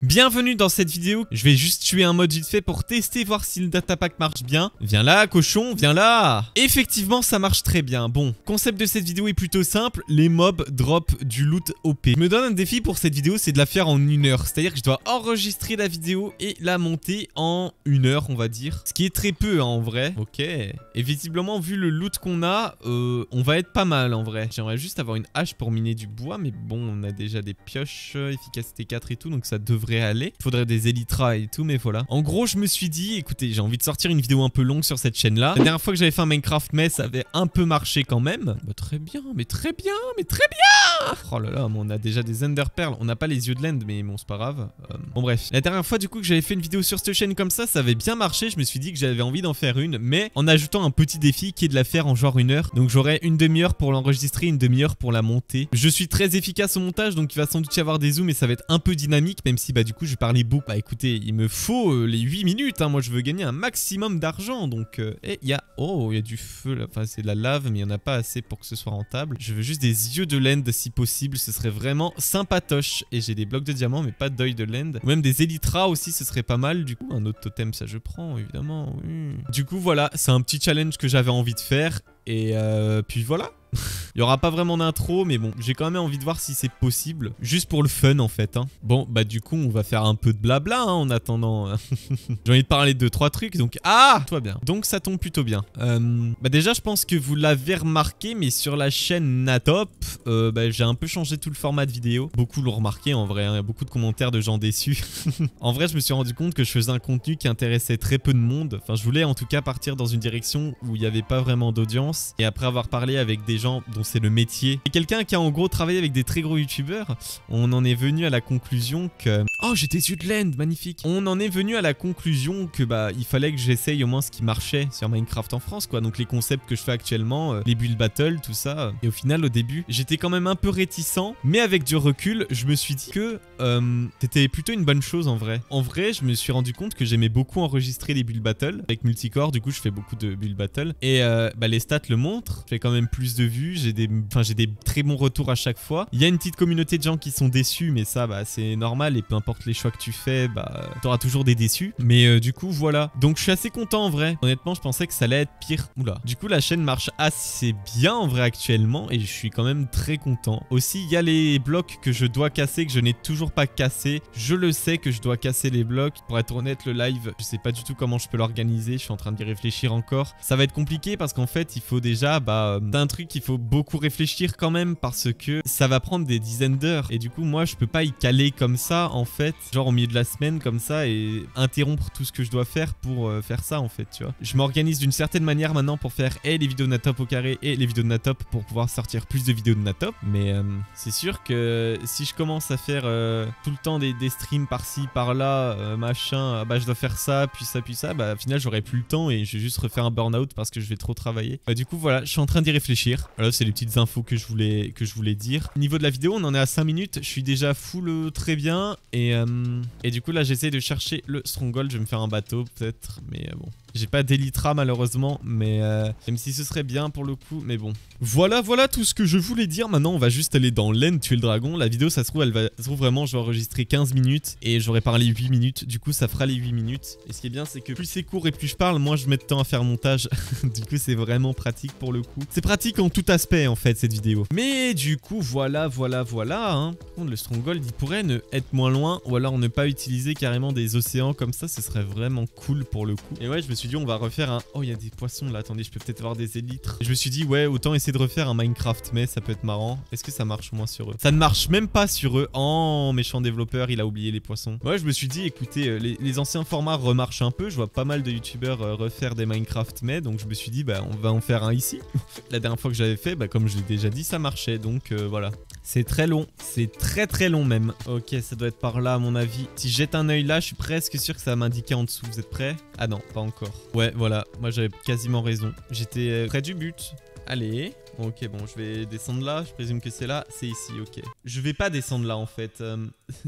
Bienvenue dans cette vidéo, je vais juste tuer un mode vite fait pour tester, voir si le datapack marche bien. Viens là, cochon, viens là. Effectivement, ça marche très bien. Bon, concept de cette vidéo est plutôt simple, les mobs drop du loot OP. Je me donne un défi pour cette vidéo, c'est de la faire en 1 heure. C'est-à-dire que je dois enregistrer la vidéo et la monter en 1 heure, on va dire. Ce qui est très peu, hein, en vrai. Ok. Et visiblement, vu le loot qu'on a, on va être pas mal, en vrai. J'aimerais juste avoir une hache pour miner du bois, mais bon, on a déjà des pioches, efficacité 4 et tout, donc ça devrait aller. Il faudrait des élytras et tout, mais voilà. En gros, je me suis dit, écoutez, j'ai envie de sortir une vidéo un peu longue sur cette chaîne-là. La dernière fois que j'avais fait un Minecraft mais ça avait un peu marché quand même. Bah, très bien, mais très bien, mais très bien. Oh là là, on a déjà des Ender Pearls. On n'a pas les yeux de l'end, mais bon, c'est pas grave. Bon, bref. La dernière fois, du coup, que j'avais fait une vidéo sur cette chaîne comme ça avait bien marché. Je me suis dit que j'avais envie d'en faire une, mais en ajoutant un petit défi qui est de la faire en genre 1 heure. Donc, j'aurai une demi-heure pour l'enregistrer, une demi-heure pour la monter. Je suis très efficace au montage, donc il va sans doute y avoir des zooms et ça va être un peu dynamique, même si, bah, du coup, je parlais beaucoup. Bah, écoutez, il me faut les 8 minutes, hein. Moi, je veux gagner un maximum d'argent, donc... Et il y a... Oh, il y a du feu, là. Enfin, c'est de la lave, mais il n'y en a pas assez pour que ce soit rentable. Je veux juste des yeux de l'end, si possible. Ce serait vraiment sympatoche. Et j'ai des blocs de diamants, mais pas d'œil de l'end. Ou même des élytras aussi, ce serait pas mal. Du coup, un autre totem, ça je prends, évidemment. Oui. Du coup, voilà, c'est un petit challenge que j'avais envie de faire. Et puis voilà. Il n'y aura pas vraiment d'intro, mais bon, j'ai quand même envie de voir si c'est possible. Juste pour le fun, en fait. Hein. Bon, bah du coup, on va faire un peu de blabla hein, en attendant. J'ai envie de parler de 2-3 trucs, donc... Ah, tout va bien. Donc, ça tombe plutôt bien. Bah déjà, je pense que vous l'avez remarqué, mais sur la chaîne Natop, bah, j'ai un peu changé tout le format de vidéo. Beaucoup l'ont remarqué, en vrai. Hein. Il y a beaucoup de commentaires de gens déçus. En vrai, je me suis rendu compte que je faisais un contenu qui intéressait très peu de monde. Enfin, je voulais en tout cas partir dans une direction où il n'y avait pas vraiment d'audience. Et après avoir parlé avec des gens dont c'est le métier et quelqu'un qui a en gros travaillé avec des très gros youtubeurs, on en est venu à la conclusion que... Oh, j'ai des yeux de l'end, magnifique. On en est venu à la conclusion que bah il fallait que j'essaye au moins ce qui marchait sur Minecraft en France, quoi. Donc les concepts que je fais actuellement, les build battle, tout ça. Et au final, au début, j'étais quand même un peu réticent, mais avec du recul, je me suis dit que c'était plutôt une bonne chose en vrai. En vrai, je me suis rendu compte que j'aimais beaucoup enregistrer les build battle avec multicore. Du coup, je fais beaucoup de build battle et bah les stats le montrent. Je fais quand même plus de vues, j'ai des très bons retours à chaque fois. Il y a une petite communauté de gens qui sont déçus, mais ça, bah, c'est normal. Et peu importe les choix que tu fais, bah, t'auras toujours des déçus. Mais du coup, voilà. Donc, je suis assez content en vrai. Honnêtement, je pensais que ça allait être pire. Oula. Du coup, la chaîne marche assez bien en vrai actuellement. Et je suis quand même très content. Aussi, il y a les blocs que je dois casser, que je n'ai toujours pas cassé. Je le sais que je dois casser les blocs. Pour être honnête, le live, je sais pas du tout comment je peux l'organiser. Je suis en train d'y réfléchir encore. Ça va être compliqué parce qu'en fait, il faut déjà, bah, d'un truc, il faut beaucoup réfléchir quand même parce que ça va prendre des dizaines d'heures et du coup moi je peux pas y caler comme ça en fait, genre au milieu de la semaine comme ça et interrompre tout ce que je dois faire pour faire ça en fait, tu vois. Je m'organise d'une certaine manière maintenant pour faire les vidéos de Natop au carré et les vidéos de Natop pour pouvoir sortir plus de vidéos de Natop, mais c'est sûr que si je commence à faire tout le temps des streams par-ci par-là, machin, bah je dois faire ça, puis ça, bah au final j'aurai plus le temps et je vais juste refaire un burn-out parce que je vais trop travailler. Bah du coup voilà, je suis en train d'y réfléchir. Voilà, c'est les petites infos que je voulais dire. Au niveau de la vidéo, on en est à 5 minutes. Je suis déjà full très bien. Et du coup, là, j'essaie de chercher le stronghold. Je vais me faire un bateau, peut-être. Mais bon. J'ai pas d'elytra malheureusement, mais même si ce serait bien pour le coup, mais bon. Voilà tout ce que je voulais dire. Maintenant, on va juste aller dans l'end tuer le dragon. La vidéo, ça se trouve vraiment, je vais enregistrer 15 minutes et j'aurais parlé 8 minutes. Du coup, ça fera les 8 minutes. Et ce qui est bien, c'est que plus c'est court et plus je parle, moins je mets de temps à faire montage. Du coup, c'est vraiment pratique pour le coup. C'est pratique en tout aspect, en fait, cette vidéo. Mais du coup, voilà. Hein. Par contre, le stronghold, il pourrait ne être moins loin ou alors ne pas utiliser carrément des océans comme ça. Ce serait vraiment cool pour le coup. Et ouais, je me suis dit on va refaire un... Oh, il y a des poissons là, attendez, je peux peut-être avoir des élytres. Je me suis dit ouais, autant essayer de refaire un Minecraft mais ça peut être marrant. Est-ce que ça marche moins sur eux? Ça ne marche même pas sur eux. Oh, méchant développeur, il a oublié les poissons. Ouais, je me suis dit écoutez, les anciens formats remarchent un peu. Je vois pas mal de youtubeurs refaire des Minecraft mais donc je me suis dit bah on va en faire un ici. La dernière fois que j'avais fait, bah comme je l'ai déjà dit, ça marchait donc voilà. C'est très long, c'est très long même. Ok, ça doit être par là à mon avis. Si je jette un œil là, je suis presque sûr que ça va m'indiquer en dessous. Vous êtes prêts? Ah non, pas encore. Ouais, voilà, moi j'avais quasiment raison. J'étais près du but. Allez. Ok, bon, je vais descendre là. Je présume que c'est là. C'est ici, ok. Je vais pas descendre là en fait.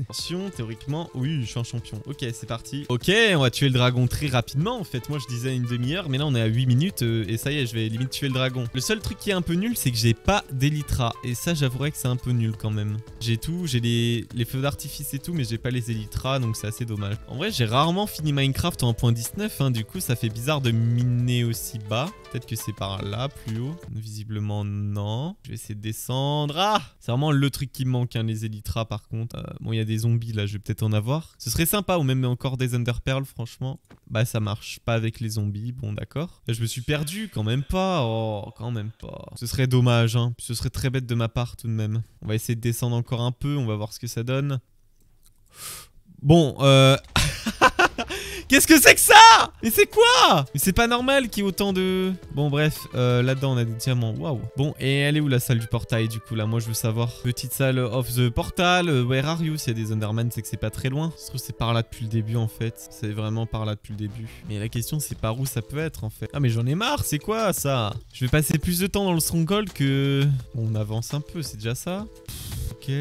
Attention, théoriquement, oui, je suis un champion. Ok, c'est parti. Ok, on va tuer le dragon très rapidement. En fait, moi, je disais une demi-heure, mais là, on est à 8 minutes. Et ça y est, je vais limite tuer le dragon. Le seul truc qui est un peu nul, c'est que j'ai pas d'élytra. Et ça, j'avouerais que c'est un peu nul quand même. J'ai tout, j'ai les feux d'artifice et tout, mais j'ai pas les élytras, donc c'est assez dommage. En vrai, j'ai rarement fini Minecraft en 1.19, hein, du coup, ça fait bizarre de miner aussi bas. Peut-être que c'est par là, plus haut. Visiblement, non. Je vais essayer de descendre. Ah! C'est vraiment le truc qui me manque, hein, les élytras, par contre. Bon, il y a des zombies, là, je vais peut-être en avoir. Ce serait sympa, ou même encore des Enderpearls, franchement. Bah, ça marche pas avec les zombies, bon, d'accord. Là, je me suis perdu, quand même pas. Oh, quand même pas. Ce serait dommage, hein. Ce serait très bête de ma part, tout de même. On va essayer de descendre encore un peu, on va voir ce que ça donne. Bon, Qu'est-ce que c'est que ça? Mais c'est quoi? Mais c'est pas normal qu'il y ait autant de... Bon bref, là-dedans on a des diamants, waouh. Bon, et elle est où la salle du portail du coup là? Moi je veux savoir. Petite salle of the portal, where are you? S'il y a des Enderman, c'est que c'est pas très loin. Je trouve que c'est par là depuis le début en fait. C'est vraiment par là depuis le début. Mais la question c'est par où ça peut être en fait. Ah mais j'en ai marre, c'est quoi ça? Je vais passer plus de temps dans le stronghold que... Bon, on avance un peu, c'est déjà ça. Ok,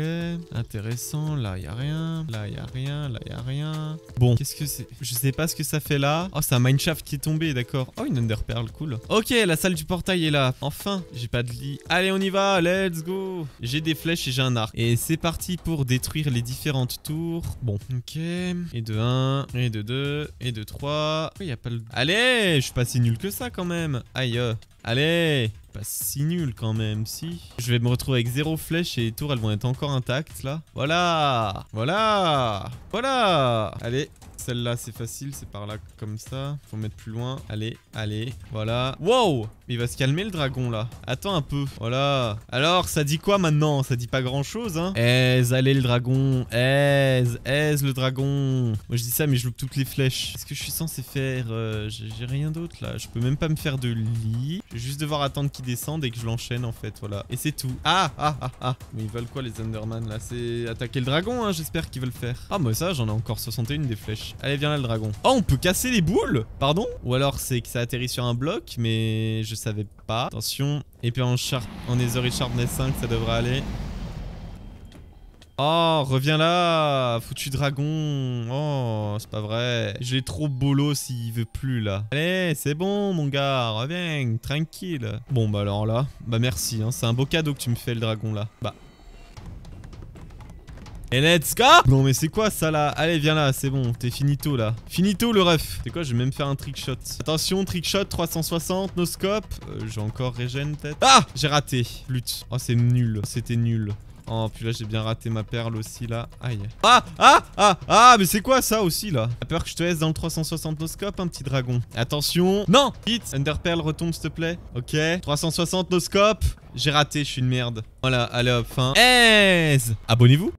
intéressant, là y a rien, là y a rien, là y a rien. Bon, qu'est-ce que c'est? Je sais pas ce que ça fait là. Oh, c'est un mineshaft qui est tombé, d'accord. Oh, une enderpearl, cool. Ok, la salle du portail est là. Enfin, j'ai pas de lit. Allez, on y va, let's go. J'ai des flèches et j'ai un arc. Et c'est parti pour détruire les différentes tours. Bon, ok. Et de 1, et de 2, et de 3. Oh, y a pas le... Allez, je suis pas si nul que ça quand même. Aïe. Allez, pas si nul quand même, si. Je vais me retrouver avec 0 flèche et les tours, elles vont être encore intactes, là. Voilà. Voilà. Voilà. Allez. Celle-là, c'est facile, c'est par là comme ça. Faut mettre plus loin. Allez, allez, voilà. Wow! Il va se calmer le dragon là. Attends un peu. Voilà. Alors, ça dit quoi maintenant? Ça dit pas grand-chose, hein? Aise, allez le dragon. Aise, aise le dragon. Moi je dis ça, mais je loupe toutes les flèches. Qu'est-ce que je suis censé faire? J'ai rien d'autre là. Je peux même pas me faire de lit. Je vais juste devoir attendre qu'il descende et que je l'enchaîne en fait. Voilà. Et c'est tout. Ah. Mais ils veulent quoi les Enderman là? C'est attaquer le dragon, hein? J'espère qu'ils veulent faire. Ah, moi ça, j'en ai encore 61 des flèches. Allez, viens là le dragon. Oh, on peut casser les boules? Pardon? Ou alors c'est que ça atterrit sur un bloc, mais je savais pas. Attention. Et puis en Nether Sharpness 5, ça devrait aller. Oh, reviens là, foutu dragon. Oh, c'est pas vrai. Je l'ai trop bolo s'il veut plus là. Allez, c'est bon mon gars, reviens, tranquille. Bon bah alors là, bah merci, hein. C'est un beau cadeau que tu me fais le dragon là. Bah. Et let's go! Non mais c'est quoi ça là? Allez viens là, c'est bon, t'es finito là. Finito le ref. C'est quoi, je vais même faire un trickshot. Attention, trickshot 360, no scope. J'ai encore régène peut-être. Ah! J'ai raté. Lutte. Oh c'est nul, c'était nul. Oh puis là j'ai bien raté ma perle aussi là. Aïe. Ah mais c'est quoi ça aussi là? T'as peur que je te laisse dans le 360 no scope, un petit dragon? Attention. Non! Vite! Enderpearl retombe s'il te plaît. Ok. 360 no scope. J'ai raté, je suis une merde. Voilà, allez hop, fin. Aise! Abonnez-vous!